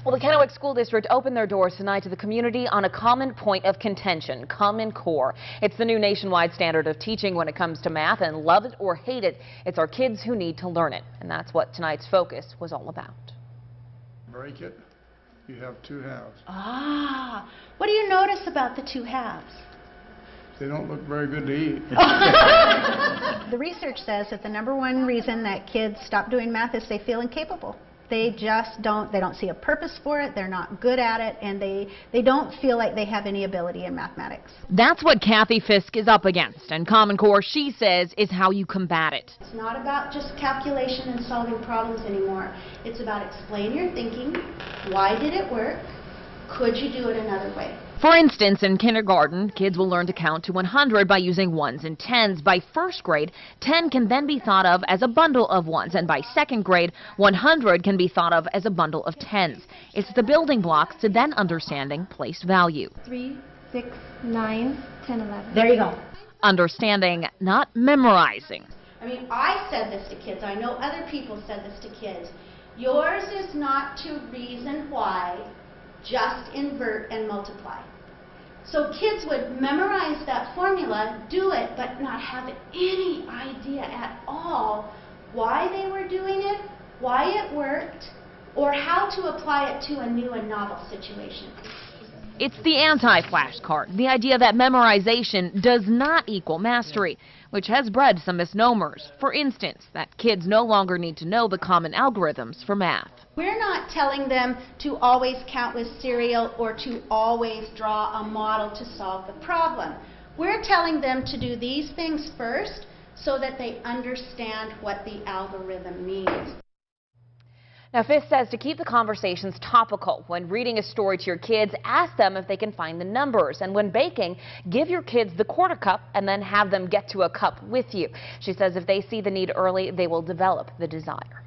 Well, the Kennewick School District opened their doors tonight to the community on a common point of contention, Common Core. It's the new nationwide standard of teaching when it comes to math, and love it or hate it, it's our kids who need to learn it. And that's what tonight's focus was all about. Break it, you have two halves. Ah, what do you notice about the two halves? They don't look very good to eat. The research says that the #1 reason that kids stop doing math is they feel incapable. They just don't see a purpose for it, they're not good at it, and they don't feel like they have any ability in mathematics. That's what Kathy Fisk is up against, and Common Core, she says, is how you combat it. It's not about just calculation and solving problems anymore. It's about explain your thinking. Why did it work? Could you do it another way? For instance, in kindergarten, kids will learn to count to 100 by using ones and tens. By first grade, 10 can then be thought of as a bundle of ones, and by second grade, 100 can be thought of as a bundle of tens. It's the building blocks to then understanding place value. 3, 6, 9, 10, 11. There you go. Understanding, not memorizing. I mean, I said this to kids. I know other people said this to kids. Yours is not to reason why, just invert and multiply. So kids would memorize that formula, do it, but not have any idea at all why they were doing it, why it worked, or how to apply it to a new and novel situation. It's the anti-flashcard, the idea that memorization does not equal mastery, which has bred some misnomers. For instance, that kids no longer need to know the common algorithms for math. We're not telling them to always count with cereal or to always draw a model to solve the problem. We're telling them to do these things first so that they understand what the algorithm means. Now, Fisk says to keep the conversations topical. When reading a story to your kids, ask them if they can find the numbers. And when baking, give your kids the quarter cup and then have them get to a cup with you. She says if they see the need early, they will develop the desire.